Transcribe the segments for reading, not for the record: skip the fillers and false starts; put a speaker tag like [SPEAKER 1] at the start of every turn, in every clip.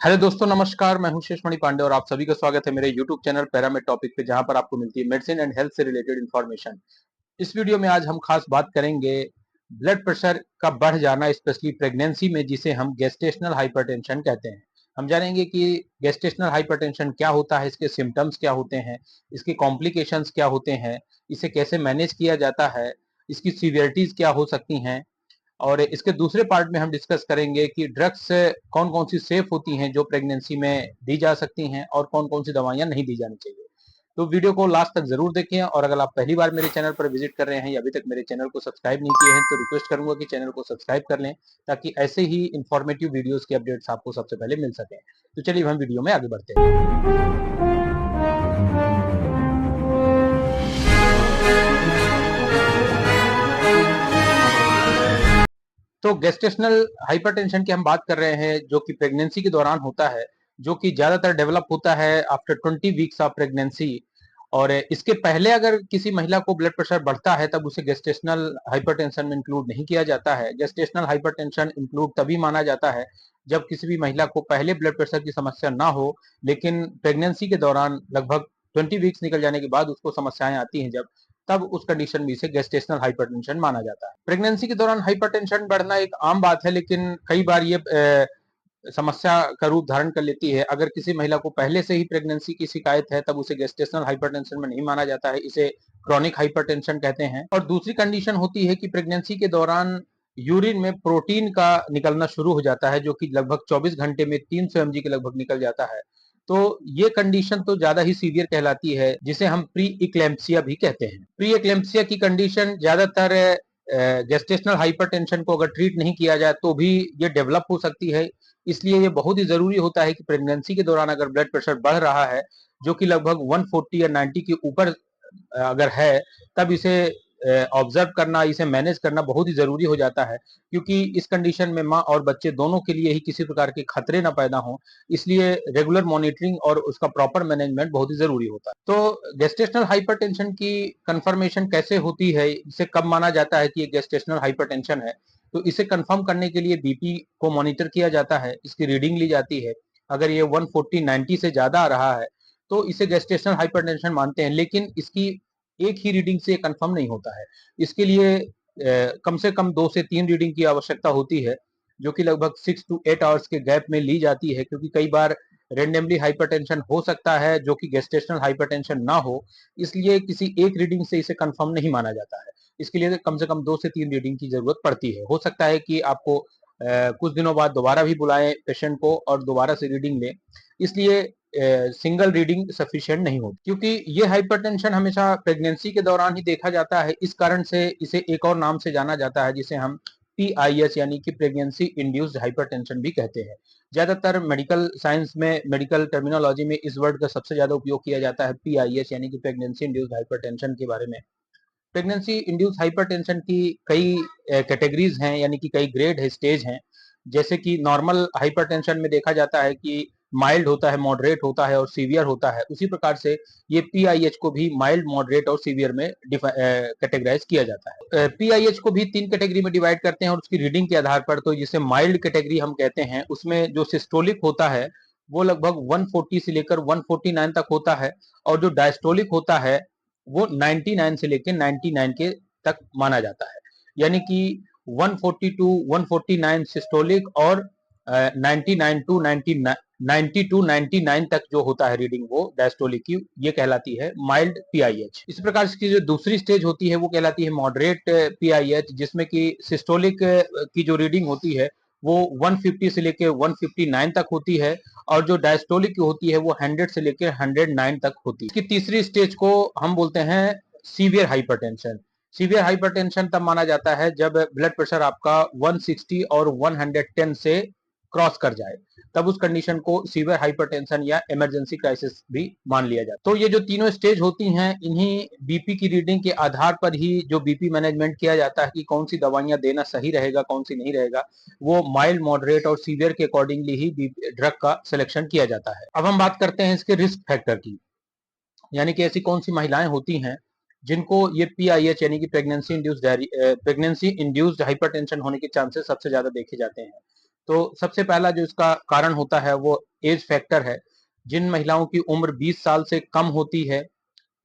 [SPEAKER 1] Hello दोस्तों, नमस्कार। मैं हूं शेषमणि पांडे और आप सभी का स्वागत है मेरे यूट्यूब चैनल पैरामेड टॉपिक पे, जहां पर आपको मिलती है मेडिसिन एंड हेल्थ से रिलेटेड इन्फॉर्मेशन। इस वीडियो में आज हम खास बात करेंगे ब्लड प्रेशर का बढ़ जाना, स्पेशली प्रेगनेंसी में, जिसे हम गेस्टेशनल हाइपरटेंशन कहते हैं। हम जानेंगे कि गेस्टेशनल हाइपरटेंशन क्या होता है, इसके सिम्टम्स क्या होते हैं, इसके कॉम्प्लिकेशंस क्या होते हैं, इसे कैसे मैनेज किया जाता है, इसकी सीवियरिटीज क्या हो सकती हैं। और इसके दूसरे पार्ट में हम डिस्कस करेंगे कि ड्रग्स कौन कौन सी सेफ होती हैं जो प्रेगनेंसी में दी जा सकती हैं, और कौन कौन सी दवाइयां नहीं दी जानी चाहिए। तो वीडियो को लास्ट तक जरूर देखें, और अगर आप पहली बार मेरे चैनल पर विजिट कर रहे हैं या अभी तक मेरे चैनल को सब्सक्राइब नहीं किए हैं तो रिक्वेस्ट करूंगा कि चैनल को सब्सक्राइब कर लें, ताकि ऐसे ही इंफॉर्मेटिव वीडियोस के अपडेट्स आपको सबसे पहले मिल सकें। तो चलिए हम वीडियो में आगे बढ़ते हैं। तो गेस्टेशनल हाइपरटेंशन की हम बात कर रहे हैं, जो कि प्रेगनेंसी के दौरान होता है, जो कि ज्यादातर डेवलप होता है आफ्टर 20 वीक्स ऑफ प्रेगनेंसी। और इसके पहले अगर किसी महिला को ब्लड प्रेशर बढ़ता है तब उसे गेस्टेशनल हाइपरटेंशन में इंक्लूड नहीं किया जाता है। गेस्टेशनल हाइपरटेंशन इंक्लूड तभी माना जाता है जब किसी भी महिला को पहले ब्लड प्रेशर की समस्या ना हो, लेकिन प्रेगनेंसी के दौरान लगभग 20 वीक्स निकल जाने के बाद उसको समस्याएं आती हैं, जब तब उस कंडीशन में इसे गेस्टेशनल हाइपरटेंशन माना जाता है। प्रेगनेंसी के दौरान हाइपरटेंशन बढ़ना एक आम बात है, लेकिन कई बार ये समस्या का रूप धारण कर लेती है। अगर किसी महिला को पहले से ही प्रेगनेंसी की शिकायत है तब उसे गेस्टेशनल हाइपरटेंशन में नहीं माना जाता है, इसे क्रॉनिक हाइपरटेंशन कहते हैं। और दूसरी कंडीशन होती है कि प्रेगनेंसी के दौरान यूरिन में प्रोटीन का निकलना शुरू हो जाता है, जो कि लगभग 24 घंटे में 300 mg के लगभग निकल जाता है। तो ये कंडीशन तो ज्यादा ही सीवियर कहलाती है, जिसे हम प्री इक्लेम्पसिया भी कहते हैं। प्री इक्लेम्पसिया की कंडीशन ज्यादातर गेस्टेशनल हाइपरटेंशन को अगर ट्रीट नहीं किया जाए तो भी ये डेवलप हो सकती है। इसलिए ये बहुत ही जरूरी होता है कि प्रेगनेंसी के दौरान अगर ब्लड प्रेशर बढ़ रहा है, जो कि लगभग 140 या 90 के ऊपर अगर है, तब इसे ऑब्जर्व करना, इसे मैनेज करना बहुत ही जरूरी हो जाता है, क्योंकि इस कंडीशन में माँ और बच्चे दोनों के लिए ही किसी प्रकार के खतरे ना पैदा हों। इसलिए रेगुलर मॉनिटरिंग और उसका प्रॉपर मैनेजमेंट बहुत ही जरूरी होता है। तो गेस्टेशनल हाइपरटेंशन की कंफर्मेशन कैसे होती है, इसे कब माना जाता है कि ये गेस्टेशनल हाइपरटेंशन है, तो इसे कंफर्म करने के लिए बीपी को मॉनिटर किया जाता है, इसकी रीडिंग ली जाती है। अगर ये 140-90 से ज्यादा आ रहा है तो इसे गेस्टेशनल हाइपरटेंशन मानते हैं, लेकिन इसकी एक ही रीडिंग से कंफर्म नहीं होता है। इसके लिए कम से कम 2 से 3 रीडिंग की आवश्यकता होती है, जो कि लगभग 6 to 8 आवर्स के गैप में ली जाती है, क्योंकि कई बार रेंडमली हाइपरटेंशन हो सकता है जो कि गेस्टेशनल हाइपरटेंशन ना हो। इसलिए किसी एक रीडिंग से इसे कंफर्म नहीं माना जाता है। इसके लिए कम से कम 2 से 3 रीडिंग की जरूरत पड़ती है। हो सकता है कि आपको कुछ दिनों बाद दोबारा भी बुलाएं पेशेंट को और दोबारा से रीडिंग लें। इसलिए सिंगल रीडिंग सफिशिएंट नहीं होती, क्योंकि ये हाइपरटेंशन हमेशा प्रेगनेंसी के दौरान ही देखा जाता है। इस कारण से इसे एक और नाम से जाना जाता है, जिसे हम PIH यानी कि प्रेगनेंसी इंड्यूस्ड हाइपरटेंशन भी कहते हैं। ज्यादातर मेडिकल साइंस में, मेडिकल टर्मिनोलॉजी में इस वर्ड का सबसे ज्यादा उपयोग किया जाता है PIH यानी कि प्रेगनेंसी इंड्यूस्ड हाइपरटेंशन के बारे में। प्रेगनेंसी इंड्यूस हाइपरटेंशन की कई कैटेगरीज हैं, यानी कि कई ग्रेड है, स्टेज हैं। जैसे कि नॉर्मल हाइपरटेंशन में देखा जाता है कि माइल्ड होता है, मॉडरेट होता है और सीवियर होता है। उसी प्रकार से ये PIH को भी माइल्ड, मॉडरेट और सीवियर में कैटेगराइज किया जाता है। PIH को भी 3 कैटेगरी में डिवाइड करते हैं और उसकी रीडिंग के आधार पर। तो जिसे माइल्ड कैटेगरी हम कहते हैं, उसमें जो सिस्टोलिक होता है वो लगभग 140 से लेकर 149 तक होता है, और जो डायस्टोलिक होता है वो 99 से लेकर 99 के तक माना जाता है। यानी कि 140 टू 149 सिस्टोलिक, और 99 टू 90 टू 99 तक जो होता है रीडिंग, वो डायस्टोलिक की, ये कहलाती है माइल्ड PIH। इस प्रकार की जो दूसरी स्टेज होती है वो कहलाती है मॉडरेट PIH, जिसमें कि सिस्टोलिक की जो रीडिंग होती है वो 150 से लेकर 159 तक होती है, और जो डायस्टोलिक की होती है वो 100 से लेकर 109 तक होती है। इसकी तीसरी स्टेज को हम बोलते हैं सीवियर हाइपरटेंशन। सीवियर हाइपरटेंशन तब माना जाता है जब ब्लड प्रेशर आपका 160 और 110 से क्रॉस कर जाए, तब उस कंडीशन को सीवियर हाइपरटेंशन या इमरजेंसी क्राइसिस भी मान लिया जाता है। तो ये जो तीनों स्टेज होती हैं, इन्हीं बीपी की रीडिंग के आधार पर ही जो बीपी मैनेजमेंट किया जाता है कि कौन सी दवाइयां देना सही रहेगा, कौन सी नहीं रहेगा, वो माइल्ड, मॉडरेट और सीवियर के अकॉर्डिंगली ही ड्रग का सिलेक्शन किया जाता है। अब हम बात करते हैं इसके रिस्क फैक्टर की, यानी कि ऐसी कौन सी महिलाएं होती हैं जिनको ये PIH यानी कि प्रेगनेंसी इंड्यूस्ड हाइपरटेंशन होने के चांसेस सबसे ज्यादा देखे जाते हैं। तो सबसे पहला जो इसका कारण होता है वो एज फैक्टर है। जिन महिलाओं की उम्र 20 साल से कम होती है,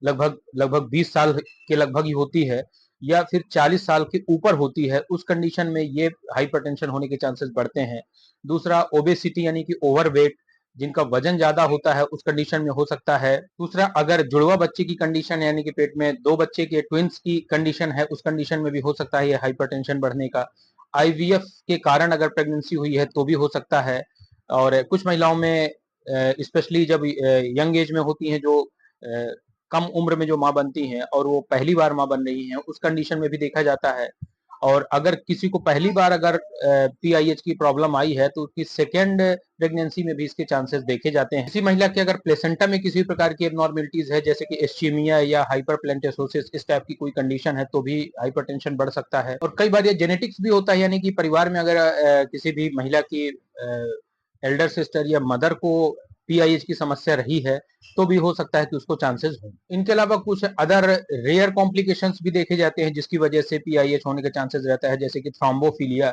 [SPEAKER 1] लगभग लगभग 20 साल के लगभग ही होती है, या फिर 40 साल के ऊपर होती है, उस कंडीशन में ये हाइपरटेंशन होने के चांसेस बढ़ते हैं। दूसरा ओबेसिटी यानी कि ओवरवेट, जिनका वजन ज्यादा होता है उस कंडीशन में हो सकता है। दूसरा, अगर जुड़वा बच्चे की कंडीशन यानी कि पेट में दो बच्चे के ट्विंस की कंडीशन है, उस कंडीशन में भी हो सकता है ये हाइपरटेंशन बढ़ने का। आईवीएफ के कारण अगर प्रेगनेंसी हुई है तो भी हो सकता है। और कुछ महिलाओं में स्पेशली जब यंग एज में होती हैं, जो कम उम्र में जो माँ बनती हैं और वो पहली बार माँ बन रही हैं, उस कंडीशन में भी देखा जाता है। और अगर किसी को पहली बार अगर पीआईएच की प्रॉब्लम आई है तो उसकी सेकेंड प्रेगनेंसी में भी इसके चांसेस देखे जाते हैं। किसी महिला के अगर प्लेसेंटा में किसी प्रकार की एबनॉर्मेलिटीज है, जैसे कि एस्चीमिया या हाइपरप्लेंटेसोसिस, इस टाइप की कोई कंडीशन है, तो भी हाइपरटेंशन बढ़ सकता है। और कई बार ये जेनेटिक्स भी होता है, यानी कि परिवार में अगर किसी भी महिला की एल्डर सिस्टर या मदर को पीआईएच की समस्या रही है तो भी हो सकता है कि उसको चांसेस हो। इनके अलावा कुछ अदर रेयर कॉम्प्लिकेशंस भी देखे जाते हैं जिसकी वजह से पीआईएच होने का चांसेस रहता है, जैसे कि थ्रोम्बोफिलिया।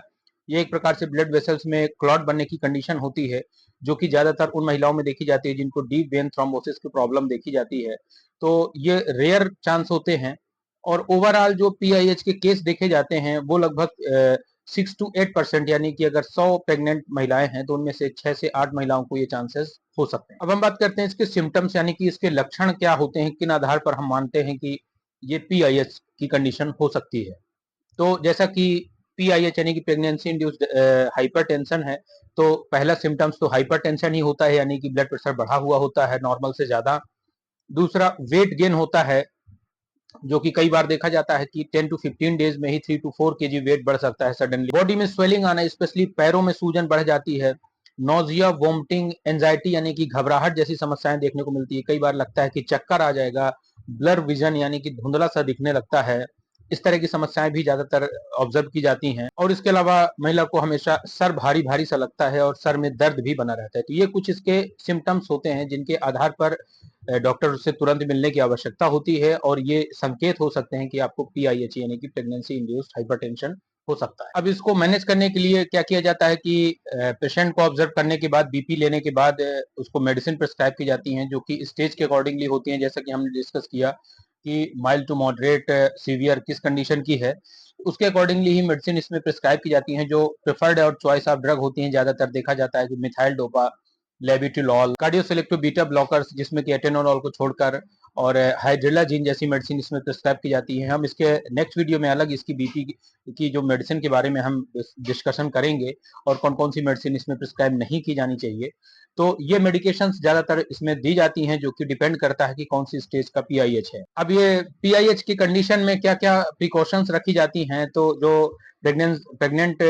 [SPEAKER 1] ये एक प्रकार से ब्लड वेसल्स में क्लॉट बनने की कंडीशन होती है, जो कि ज्यादातर उन महिलाओं में देखी जाती है जिनको डीप वेन थ्रोम्बोसिस की प्रॉब्लम देखी जाती है। तो ये रेयर चांस होते हैं। और ओवरऑल जो पीआईएच के केस देखे जाते हैं वो लगभग 6 to 8%, यानी कि अगर 100 प्रेग्नेंट महिलाएं हैं तो उनमें से 6 से 8 महिलाओं को ये चांसेस हो सकते हैं। अब हम बात करते हैं इसके सिम्टम्स, यानी कि इसके लक्षण क्या होते हैं, किन आधार पर हम मानते हैं कि ये पीआईएच की कंडीशन हो सकती है। तो जैसा कि पीआईएच यानी कि प्रेगनेंसी इंड्यूस्ड हाइपरटेंशन है, तो पहला सिम्टम्स तो हाइपरटेंशन ही होता है, यानी कि ब्लड प्रेशर बढ़ा हुआ होता है नॉर्मल से ज्यादा। दूसरा, वेट गेन होता है, जो कि कई बार देखा जाता है कि 10 to 15 डेज में ही 3 to 4 kg वेट बढ़ सकता है सडनली। बॉडी में स्वेलिंग आना, स्पेशली पैरों में सूजन बढ़ जाती है। नोजिया, वोमिटिंग, एंजाइटी यानी कि घबराहट जैसी समस्याएं देखने को मिलती है। कई बार लगता है कि चक्कर आ जाएगा। ब्लर विजन यानी कि धुंधला सा दिखने लगता है। इस तरह की समस्याएं भी ज्यादातर ऑब्जर्व की जाती हैं। और इसके अलावा महिला को हमेशा सर भारी भारी सा लगता है और सर में दर्द भी बना रहता है। तो ये कुछ इसके सिम्टम्स होते हैं जिनके आधार पर डॉक्टर से तुरंत मिलने की आवश्यकता होती है, और ये संकेत हो सकते हैं कि आपको पीआईएच यानी कि प्रेगनेंसी इंड्यूस्ड हाइपरटेंशन हो सकता है। अब इसको मैनेज करने के लिए क्या किया जाता है कि पेशेंट को ऑब्जर्व करने के बाद, बीपी लेने के बाद उसको मेडिसिन प्रिस्क्राइब की जाती हैं, जो कि स्टेज के अकॉर्डिंगली होती हैं। जैसा कि हमने डिस्कस किया कि माइल्ड टू मॉडरेट, सीवियर किस कंडीशन की है, उसके अकॉर्डिंगली ही मेडिसिन इसमें प्रिस्क्राइब की जाती हैं। जो प्रेफर्ड और चॉइस ऑफ ड्रग होती हैं, ज्यादातर देखा जाता है कि मिथाइल डोपा, लेबिटिलॉल, कार्डियोसेलेक्टिव बीटा ब्लॉकर्स जिसमें कि एटेनोलॉल को छोड़कर, और हाइड्रेलाजीन जैसी मेडिसिन इसमें प्रिस्क्राइब की जाती है। हम इसके नेक्स्ट वीडियो में अलग इसकी बीपी की जो मेडिसिन के बारे में हम डिस्कशन करेंगे, और कौन कौन सी मेडिसिन इसमें प्रिस्क्राइब नहीं की जानी चाहिए। तो ये मेडिकेशंस ज्यादातर इसमें दी जाती हैं, जो कि डिपेंड करता है कि कौन सी स्टेज का पीआईएच है। अब ये पीआईएच की कंडीशन में क्या क्या प्रिकॉशंस रखी जाती हैं, तो जो प्रेग्नेंट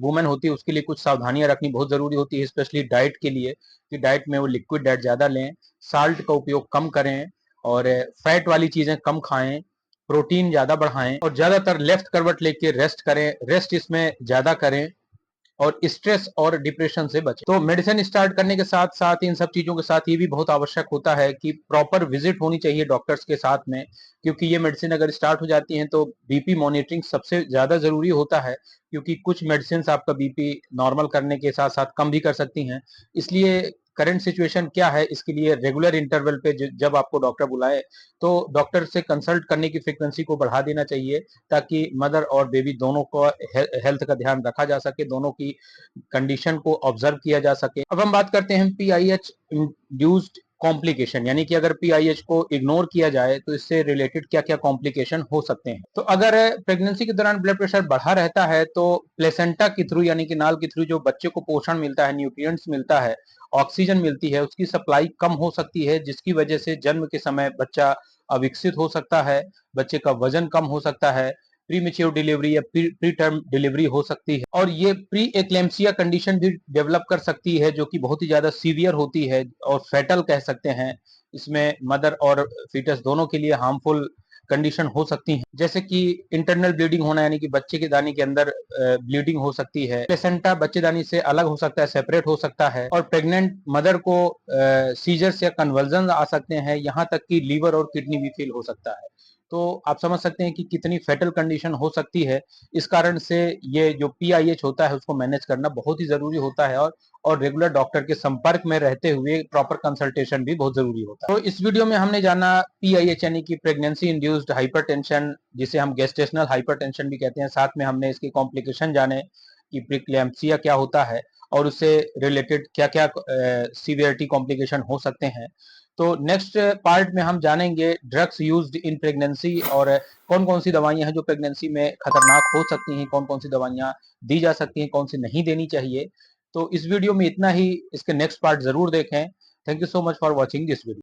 [SPEAKER 1] वुमेन होती है उसके लिए कुछ सावधानियां रखनी बहुत जरूरी होती है, स्पेशली डाइट के लिए, कि डाइट में वो लिक्विड डाइट ज्यादा लें, साल्ट का उपयोग कम करें, और फैट वाली चीजें कम खाएं, प्रोटीन ज्यादा बढ़ाएं, और ज्यादातर लेफ्ट करवट लेके रेस्ट करें, रेस्ट इसमें ज्यादा करें, और स्ट्रेस और डिप्रेशन से बचें। तो मेडिसिन स्टार्ट करने के साथ साथ, इन सब चीजों के साथ ये भी बहुत आवश्यक होता है कि प्रॉपर विजिट होनी चाहिए डॉक्टर्स के साथ में, क्योंकि ये मेडिसिन अगर स्टार्ट हो जाती हैं तो बीपी मॉनिटरिंग सबसे ज्यादा जरूरी होता है, क्योंकि कुछ मेडिसिन आपका बीपी नॉर्मल करने के साथ साथ कम भी कर सकती हैं। इसलिए करंट सिचुएशन क्या है, इसके लिए रेगुलर इंटरवल पे जब आपको डॉक्टर बुलाए तो डॉक्टर से कंसल्ट करने की फ्रीक्वेंसी को बढ़ा देना चाहिए, ताकि मदर और बेबी दोनों को हेल्थ का ध्यान रखा जा सके, दोनों की कंडीशन को ऑब्जर्व किया जा सके। अब हम बात करते हैं पीआईएच इंड्यूस्ड कॉम्प्लिकेशन, यानी कि अगर पीआईएच को इग्नोर किया जाए तो इससे रिलेटेड क्या क्या कॉम्प्लिकेशन हो सकते हैं। तो अगर प्रेगनेंसी के दौरान ब्लड प्रेशर बढ़ा रहता है तो प्लेसेंटा के थ्रू, यानी कि नाल के थ्रू जो बच्चे को पोषण मिलता है, न्यूट्रिएंट्स मिलता है, ऑक्सीजन मिलती है, उसकी सप्लाई कम हो सकती है, जिसकी वजह से जन्म के समय बच्चा अविकसित हो सकता है, बच्चे का वजन कम हो सकता है, प्रीमेच्योर डिलीवरी या प्री टर्म डिलीवरी हो सकती है, और ये प्री एक्लेम्सिया कंडीशन भी डेवलप कर सकती है, जो कि बहुत ही ज्यादा सीवियर होती है और फेटल कह सकते हैं। इसमें मदर और फीटस दोनों के लिए हार्मफुल कंडीशन हो सकती हैं, जैसे कि इंटरनल ब्लीडिंग होना, यानी कि बच्चे के दानी के अंदर ब्लीडिंग हो सकती है, प्लेसेंटा बच्चेदानी से अलग हो सकता है, सेपरेट हो सकता है, और प्रेग्नेंट मदर को सीजर्स या कन्वर्जन आ सकते हैं, यहाँ तक कि लीवर और किडनी भी फेल हो सकता है। तो आप समझ सकते हैं कि कितनी फेटल कंडीशन हो सकती है। इस कारण से ये जो पीआईएच होता है उसको मैनेज करना बहुत ही जरूरी होता है, और रेगुलर डॉक्टर के संपर्क में रहते हुए प्रॉपर कंसल्टेशन भी बहुत जरूरी होता है। तो इस वीडियो में हमने जाना पीआईएच यानी कि प्रेगनेंसी इंड्यूस्ड हाइपरटेंशन, जिसे हम गेस्टेशनल हाइपरटेंशन भी कहते हैं। साथ में हमने इसकी कॉम्प्लिकेशन जाने कि प्रीक्लैम्प्सिया क्या होता है और उससे रिलेटेड क्या क्या सीवियरिटी कॉम्प्लिकेशन हो सकते हैं। तो नेक्स्ट पार्ट में हम जानेंगे ड्रग्स यूज्ड इन प्रेगनेंसी, और कौन कौन सी दवाइयां हैं जो प्रेगनेंसी में खतरनाक हो सकती हैं, कौन कौन सी दवाइयां दी जा सकती हैं, कौन सी नहीं देनी चाहिए। तो इस वीडियो में इतना ही, इसके नेक्स्ट पार्ट जरूर देखें। Thank you so much for watching this video.